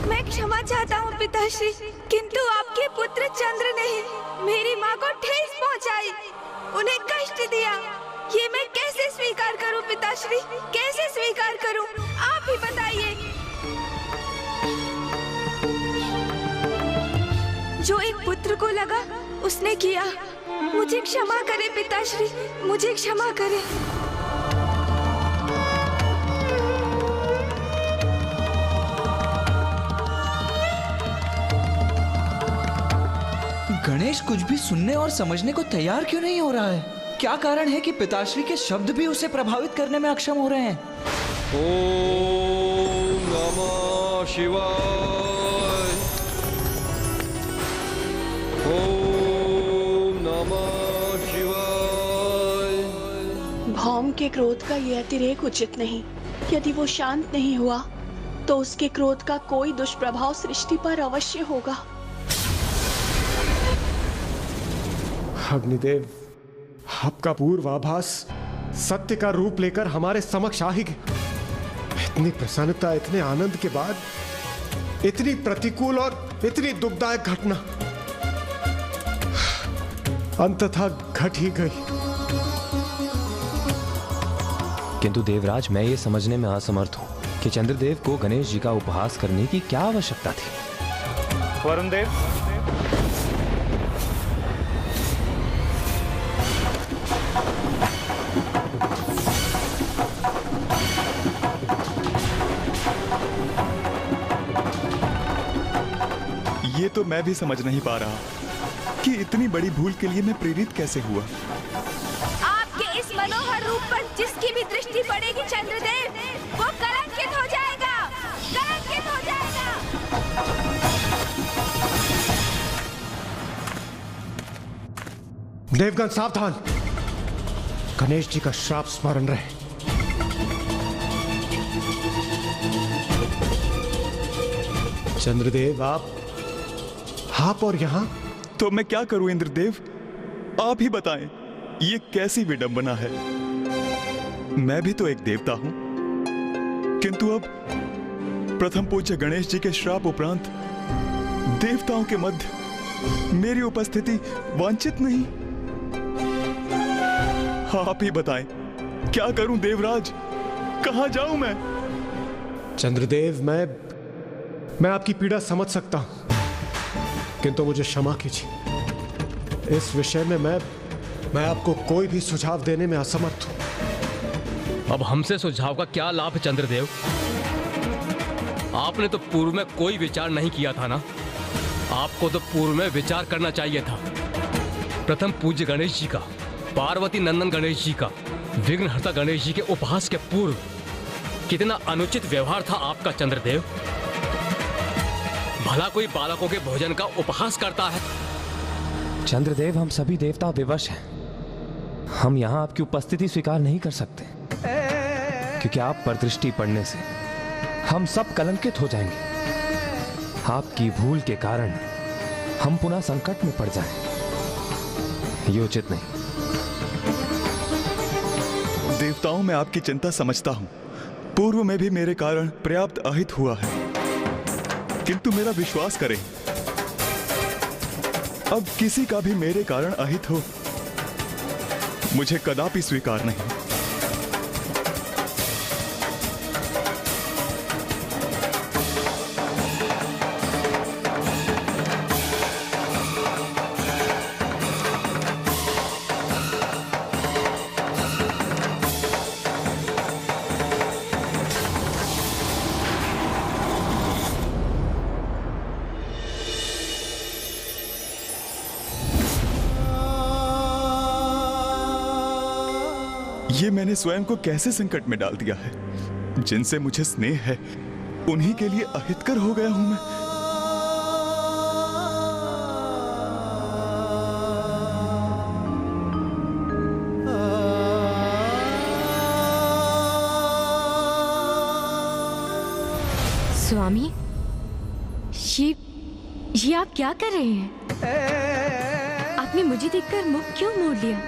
मैं क्षमा चाहता हूँ पिताश्री, किंतु आपके पुत्र चंद्र ने मेरी माँ को ठेस पहुँचाई, उन्हें कष्ट दिया। ये मैं कैसे स्वीकार करूँ पिताश्री, कैसे स्वीकार करूँ? आप ही बताइए। जो एक पुत्र को लगा उसने किया। मुझे क्षमा करे पिताश्री, मुझे क्षमा करे। गणेश कुछ भी सुनने और समझने को तैयार क्यों नहीं हो रहा है? क्या कारण है कि पिताश्री के शब्द भी उसे प्रभावित करने में अक्षम हो रहे हैं? ओम नमः शिवाय। ओम नमः शिवाय। भौम के क्रोध का यह अतिरेक उचित नहीं। यदि वो शांत नहीं हुआ तो उसके क्रोध का कोई दुष्प्रभाव सृष्टि पर अवश्य होगा। अग्निदेव, आपका पूर्वाभास सत्य का रूप लेकर हमारे समक्ष आ ही गया। इतनी प्रसन्नता, इतने आनंद के बाद इतनी प्रतिकूल और इतनी दुखदायक घटना अंततः घट ही गई। किंतु देवराज, मैं ये समझने में असमर्थ हूं कि चंद्रदेव को गणेश जी का उपहास करने की क्या आवश्यकता थी। वरुण देव, ये तो मैं भी समझ नहीं पा रहा कि इतनी बड़ी भूल के लिए मैं प्रेरित कैसे हुआ। आपके इस मनोहर रूप पर जिसकी भी दृष्टि पड़ेगी चंद्रदेव, वो कलंकित हो जाएगा, कलंकित हो जाएगा। देवगण सावधान, गणेश जी का श्राप स्मरण रहे। चंद्रदेव, आप और यहां? तो मैं क्या करूं इंद्रदेव, आप ही बताएं, ये कैसी विडंबना है। मैं भी तो एक देवता हूं, किंतु अब प्रथम पूज्य गणेश जी के श्राप उपरांत देवताओं के मध्य मेरी उपस्थिति वांछित नहीं। आप ही बताएं, क्या करूं देवराज, कहां जाऊं मैं? चंद्रदेव, मैं आपकी पीड़ा समझ सकता हूं, किंतु मुझे क्षमा कीजिए। इस विषय में मैं आपको कोई भी सुझाव देने में असमर्थ हूं। अब हमसे सुझाव का क्या लाभ है चंद्रदेव? आपने तो पूर्व में कोई विचार नहीं किया था ना। आपको तो पूर्व में विचार करना चाहिए था। प्रथम पूज्य गणेश जी का, पार्वती नंदन गणेश जी का, विघ्नहर्ता गणेश जी के उपहास के पूर्व कितना अनुचित व्यवहार था आपका चंद्रदेव। भला कोई बालकों के भोजन का उपहास करता है? चंद्रदेव, हम सभी देवता विवश हैं। हम यहाँ आपकी उपस्थिति स्वीकार नहीं कर सकते, क्योंकि आप पर दृष्टि पड़ने से हम सब कलंकित हो जाएंगे। आपकी भूल के कारण हम पुनः संकट में पड़ जाएं। ये उचित नहीं। देवताओं, मैं आपकी चिंता समझता हूं। पूर्व में भी मेरे कारण पर्याप्त अहित हुआ है, किंतु मेरा विश्वास करें, अब किसी का भी मेरे कारण अहित हो, मुझे कदापि स्वीकार नहीं। ये मैंने स्वयं को कैसे संकट में डाल दिया है। जिनसे मुझे स्नेह है उन्हीं के लिए अहितकर हो गया हूं मैं। स्वामी, ये आप क्या कर रहे हैं? आपने मुझे देखकर मुख क्यों मोड़ लिया?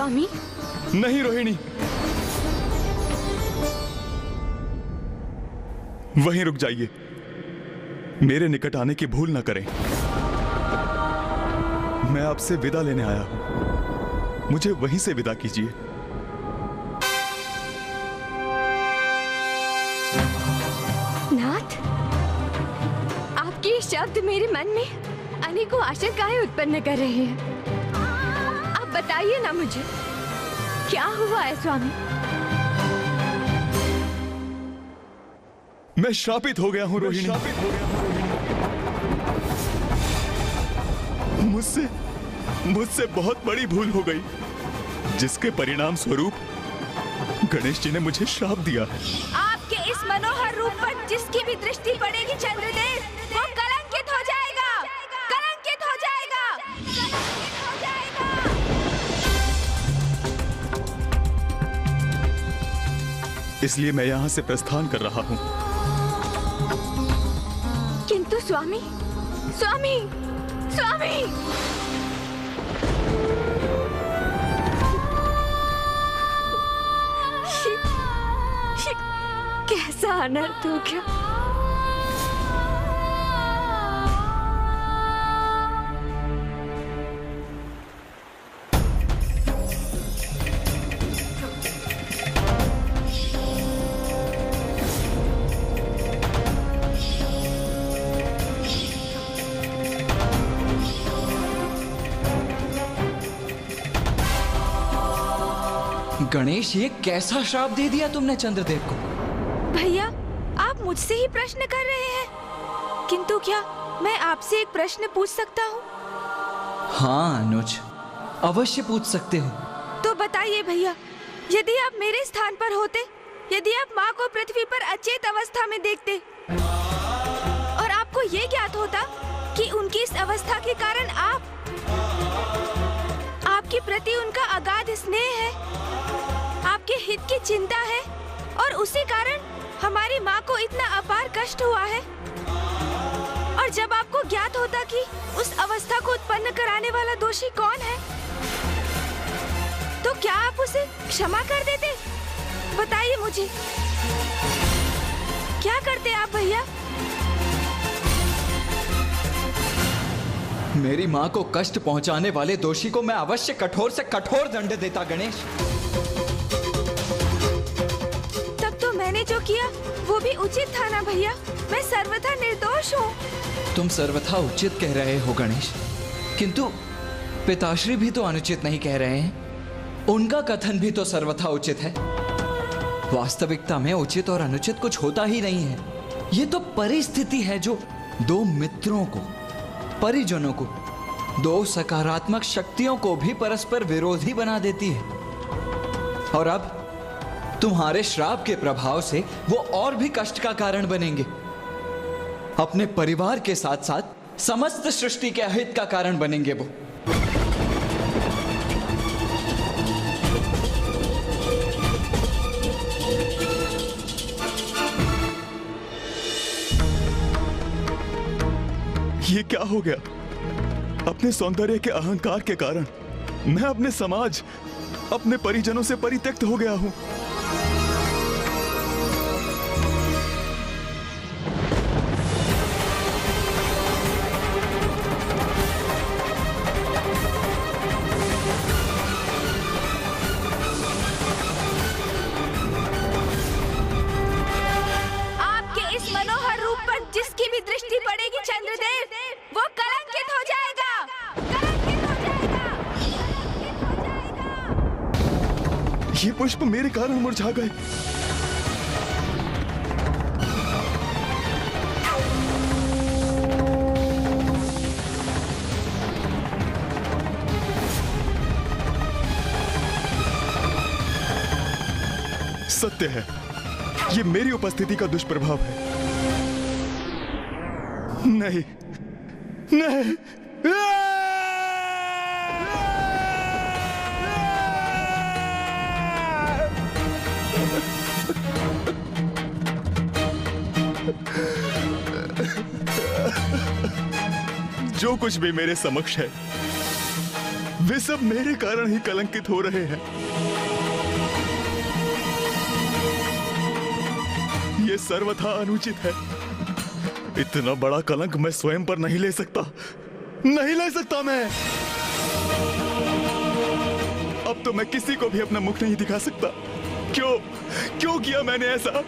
स्वामी। नहीं रोहिणी, वहीं रुक जाइए। मेरे निकट आने की भूल न करें। मैं आपसे विदा लेने आया हूं, मुझे वहीं से विदा कीजिए। नाथ, आपके ये शब्द मेरे मन में अनेकों आशंकाएं उत्पन्न कर रहे हैं। आप बताइए ना मुझे, क्या हुआ है स्वामी? मैं श्रापित हो गया हूं रोहिणी। मुझसे बहुत बड़ी भूल हो गई, जिसके परिणाम स्वरूप गणेश जी ने मुझे श्राप दिया है। आपके इस मनोहर रूप पर जिसकी भी दृष्टि पड़ेगी चंद्रदेव, वो कलंकित हो जाएगा, कलंकित हो जाएगा, कलंकित हो जाएगा। इसलिए मैं यहां से प्रस्थान कर रहा हूं। किंतु स्वामी, स्वामी, स्वामी! कैसा अनर्थ हो गया। गणेश, ये कैसा श्राप दे दिया तुमने चंद्रदेव को? भैया, आप मुझसे ही प्रश्न कर रहे हैं, किंतु क्या मैं आपसे एक प्रश्न पूछ सकता हूँ? हाँ अनुज, अवश्य पूछ सकते हो। तो बताइए भैया, यदि आप मेरे स्थान पर होते, यदि आप माँ को पृथ्वी पर अचेत अवस्था में देखते और आपको ये ज्ञात होता कि उनकी इस अवस्था के कारण आपके प्रति उनका अगाध स्नेह है, आपके हित की चिंता है और उसी कारण हमारी माँ को इतना अपार कष्ट हुआ है, और जब आपको ज्ञात होता कि उस अवस्था को उत्पन्न कराने वाला दोषी कौन है, तो क्या आप उसे क्षमा कर देते? बताइए मुझे, क्या करते आप भैया? मेरी माँ को कष्ट पहुंचाने वाले दोषी को मैं अवश्य कठोर से कठोर दंड देता गणेश। तब तो मैंने जो किया वो भी उचित था ना भैया? मैं सर्वथा निर्दोष हूँ। तुम सर्वथा उचित कह रहे हो गणेश, किंतु पिताश्री भी तो अनुचित नहीं कह रहे हैं। उनका कथन भी तो सर्वथा उचित है। वास्तविकता में उचित और अनुचित कुछ होता ही नहीं है। ये तो परिस्थिति है जो दो मित्रों को, परिजनों को, दो सकारात्मक शक्तियों को भी परस्पर विरोधी बना देती है। और अब तुम्हारे श्राप के प्रभाव से वो और भी कष्ट का कारण बनेंगे। अपने परिवार के साथ साथ समस्त सृष्टि के अहित का कारण बनेंगे वो। ये क्या हो गया? अपने सौंदर्य के अहंकार के कारण मैं अपने समाज, अपने परिजनों से परित्यक्त हो गया हूं। आपके इस मनोहर रूप पर जिसकी भी दृष्टि पड़ेगी चंद्रदेव, वो कलंकित हो जाएगा, कलंकित हो जाएगा, कलंकित हो जाएगा। ये पुष्प मेरे कारण मुरझा गए। सत्य है, ये मेरी उपस्थिति का दुष्प्रभाव है। नहीं, नहीं। जो कुछ भी मेरे समक्ष है वे सब मेरे कारण ही कलंकित हो रहे हैं। ये सर्वथा अनुचित है। इतना बड़ा कलंक मैं स्वयं पर नहीं ले सकता, नहीं ले सकता मैं। अब तो मैं किसी को भी अपना मुख नहीं दिखा सकता। क्यों किया मैंने ऐसा?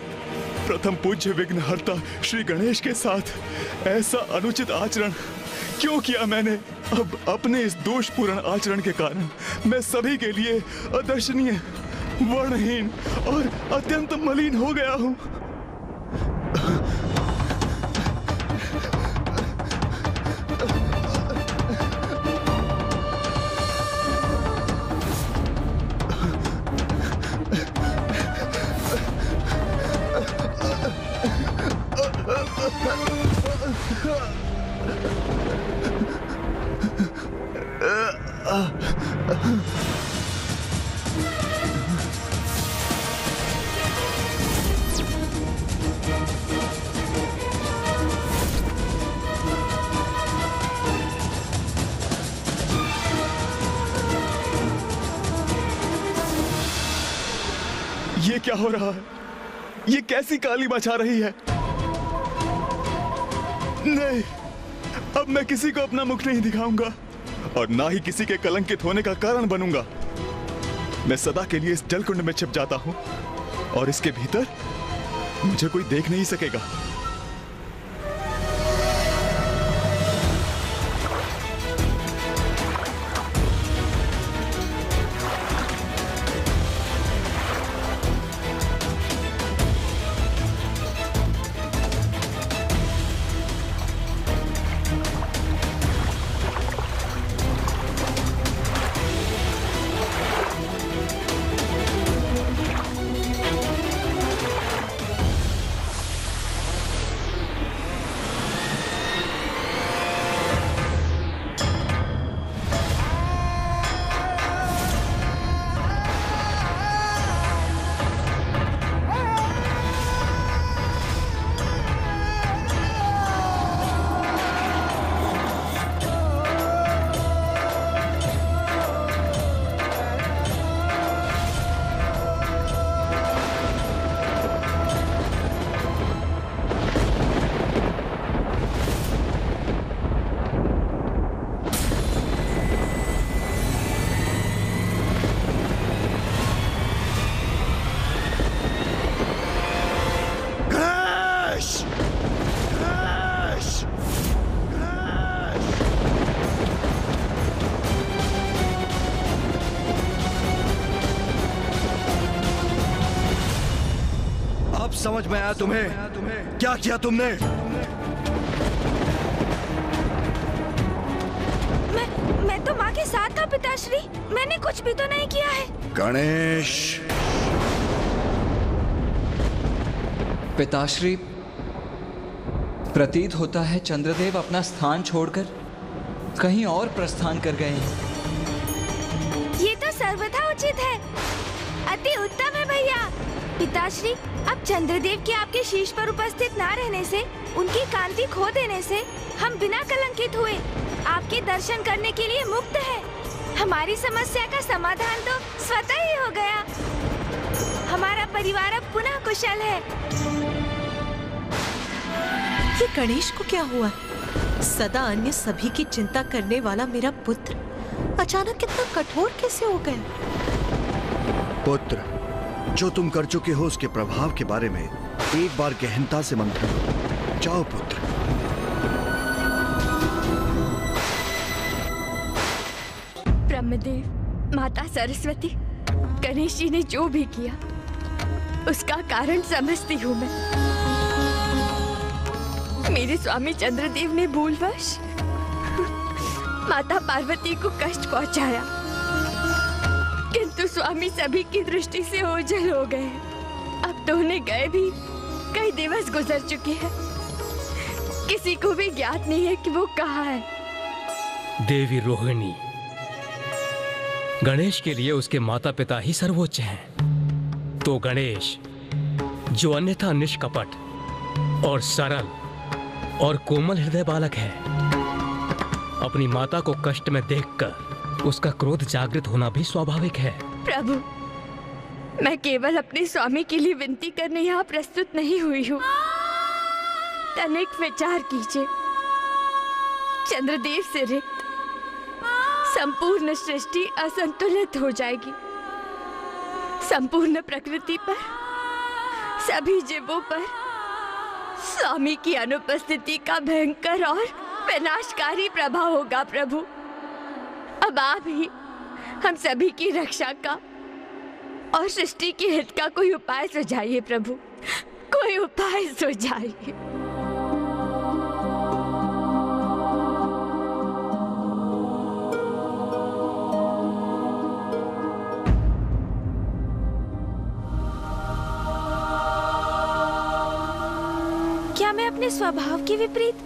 प्रथम पूज्य विघ्नहर्ता श्री गणेश के साथ ऐसा अनुचित आचरण क्यों किया मैंने? अब अपने इस दोषपूर्ण आचरण के कारण मैं सभी के लिए अदर्शनीय, वर्णहीन और अत्यंत मलिन हो गया हूं। ये क्या हो रहा है? ये कैसी काली मचा रही है? नहीं, अब मैं किसी को अपना मुख नहीं दिखाऊंगा और ना ही किसी के कलंकित होने का कारण बनूंगा। मैं सदा के लिए इस जलकुंड में छिप जाता हूं और इसके भीतर मुझे कोई देख नहीं सकेगा। समझ में आया तुम्हें? क्या किया तुमने? मैं तो माँ के साथ था पिताश्री। मैंने कुछ भी तो नहीं किया है। गणेश। पिताश्री, प्रतीत होता है चंद्रदेव अपना स्थान छोड़कर कहीं और प्रस्थान कर गए हैं। ये तो सर्वथा उचित है। अति उत्तम है भैया। पिताश्री, अब चंद्रदेव के आपके शीश पर उपस्थित ना रहने से, उनकी कांति खो देने से हम बिना कलंकित हुए आपके दर्शन करने के लिए मुक्त है। हमारी समस्या का समाधान तो स्वतः ही हो गया। हमारा परिवार अब पुनः कुशल है। ये गणेश को क्या हुआ? सदा अन्य सभी की चिंता करने वाला मेरा पुत्र अचानक कितना कठोर कैसे हो गया? पुत्र, जो तुम कर चुके हो उसके प्रभाव के बारे में एक बार गहनता से मंथन करो। जाओ पुत्र। ब्रह्मदेव, माता सरस्वती, गणेश जी ने जो भी किया उसका कारण समझती हूँ मैं। मेरे स्वामी चंद्रदेव ने भूलवश माता पार्वती को कष्ट पहुंचाया, किंतु स्वामी सभी की दृष्टि से ओझल हो गए। अब तो उन्हें गए भी कई दिवस गुजर चुके हैं। किसी को भी ज्ञात नहीं है कि वो कहाँ है। देवी रोहिणी, गणेश के लिए उसके माता पिता ही सर्वोच्च हैं। तो गणेश, जो अन्यथा निष्कपट और सरल और कोमल हृदय बालक है, अपनी माता को कष्ट में देखकर उसका क्रोध जागृत होना भी स्वाभाविक है। प्रभु, मैं केवल अपने स्वामी के लिए विनती करने यहाँ प्रस्तुत नहीं हुई हूँ। तनिक विचार कीजिए, चंद्रदेव से रिक्त संपूर्ण सृष्टि असंतुलित हो जाएगी। संपूर्ण प्रकृति पर, सभी जीवों पर स्वामी की अनुपस्थिति का भयंकर और विनाशकारी प्रभाव होगा। प्रभु, अब आप ही हम सभी की रक्षा का और सृष्टि के हित का कोई उपाय सुझाइए। प्रभु, कोई उपाय सुझाइए। क्या मैं अपने स्वभाव के विपरीत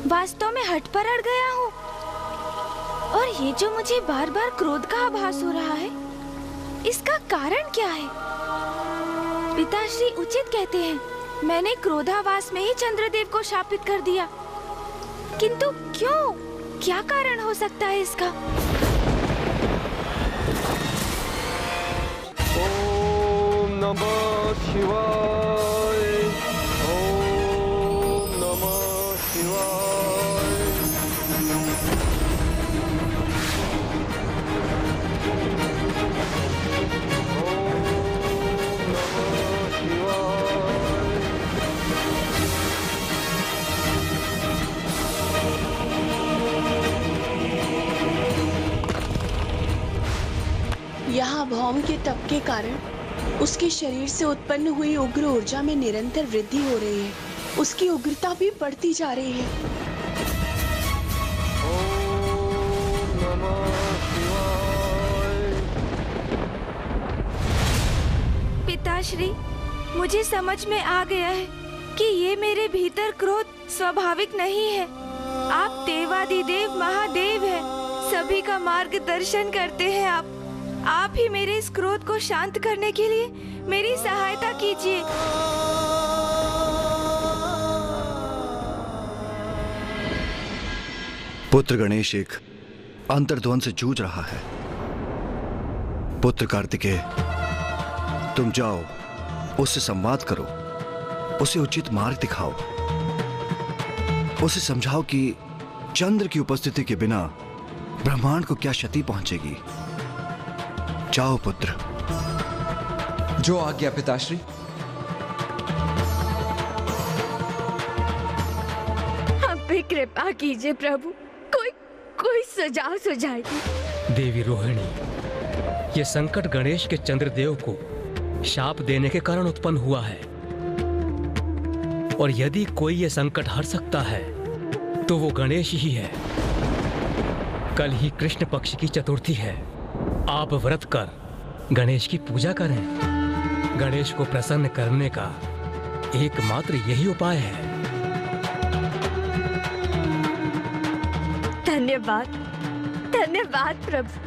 वास्तव में हट पर अड़ गया हूँ? और ये जो मुझे बार बार क्रोध का आभास हो रहा है, इसका कारण क्या है? पिताश्री उचित कहते हैं, मैंने क्रोधावास में ही चंद्रदेव को शापित कर दिया। किंतु क्यों? क्या कारण हो सकता है इसका? ओम नमः शिवाय। ओम नमः शिवाय। ओम नमः शिवाय। यहाँ भौम के तप के कारण उसके शरीर से उत्पन्न हुई उग्र ऊर्जा में निरंतर वृद्धि हो रही है। उसकी उग्रता भी बढ़ती जा रही है। ओम नमः शिवाय। पिताश्री, मुझे समझ में आ गया है कि ये मेरे भीतर क्रोध स्वाभाविक नहीं है। आप देवादिदेव महादेव हैं, सभी का मार्गदर्शन करते हैं। आप ही मेरे इस क्रोध को शांत करने के लिए मेरी सहायता कीजिए। पुत्र गणेश एक अंतर्द्वंद से जूझ रहा है। पुत्र कार्तिकेय, तुम जाओ, उससे संवाद करो, उसे उचित मार्ग दिखाओ, उसे समझाओ कि चंद्र की उपस्थिति के बिना ब्रह्मांड को क्या क्षति पहुंचेगी। जाओ पुत्र। जो आज्ञा पिताश्री। आप भी कृपा कीजिए प्रभु, कोई सुझाव सुझाइए। देवी रोहिणी, ये संकट गणेश के चंद्रदेव को शाप देने के कारण उत्पन्न हुआ है। और यदि कोई ये संकट हर सकता है तो वो गणेश ही है। कल ही कृष्ण पक्ष की चतुर्थी है। आप व्रत कर गणेश की पूजा करें। गणेश को प्रसन्न करने का एकमात्र यही उपाय है। धन्यवाद, धन्यवाद प्रभु।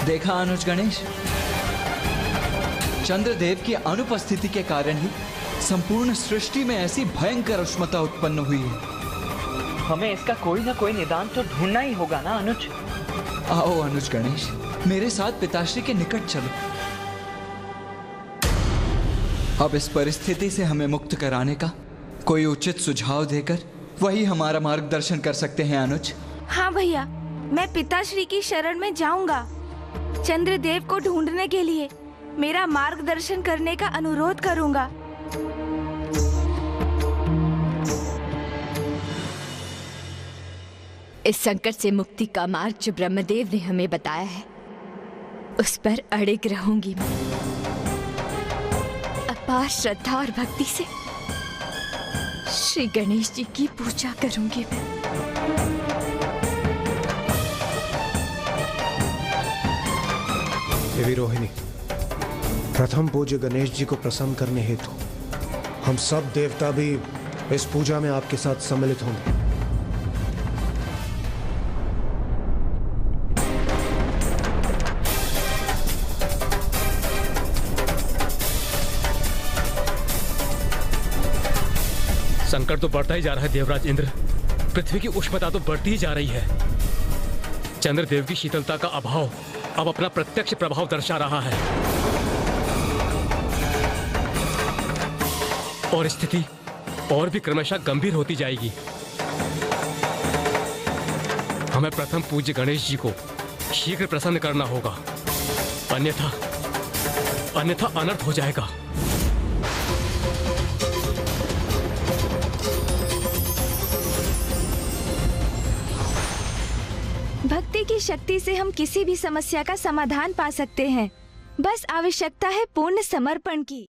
देखा अनुज गणेश, चंद्रदेव की अनुपस्थिति के कारण ही संपूर्ण सृष्टि में ऐसी भयंकर उष्मता उत्पन्न हुई है। हमें इसका कोई ना कोई निदान तो ढूंढना ही होगा ना अनुज। आओ अनुज गणेश, मेरे साथ पिताश्री के निकट चलो। अब इस परिस्थिति से हमें मुक्त कराने का कोई उचित सुझाव देकर वही हमारा मार्गदर्शन कर सकते हैं अनुज। हाँ भैया, मैं पिताश्री की शरण में जाऊंगा चंद्रदेव को ढूंढने के लिए। मेरा मार्गदर्शन करने का अनुरोध करूंगा। इस संकट से मुक्ति का मार्ग जो ब्रह्मदेव ने हमें बताया है, उस पर अड़िग रहूंगी मैं। अपार श्रद्धा और भक्ति से श्री गणेश जी की पूजा करूंगी मैं। देवी रोहिणी, प्रथम पूज्य गणेश जी को प्रसन्न करने हेतु हम सब देवता भी इस पूजा में आपके साथ सम्मिलित होंगे। संकट तो बढ़ता ही जा रहा है देवराज इंद्र। पृथ्वी की उष्णता तो बढ़ती ही जा रही है। चंद्रदेव की शीतलता का अभाव अब अपना प्रत्यक्ष प्रभाव दर्शा रहा है और स्थिति और भी क्रमशः गंभीर होती जाएगी। हमें प्रथम पूज्य गणेश जी को शीघ्र प्रसन्न करना होगा, अन्यथा अनर्थ हो जाएगा। भक्ति की शक्ति से हम किसी भी समस्या का समाधान पा सकते हैं। बस आवश्यकता है पूर्ण समर्पण की।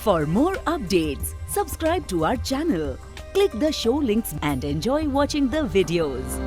For more updates, subscribe to our channel, click the show links and enjoy watching the videos.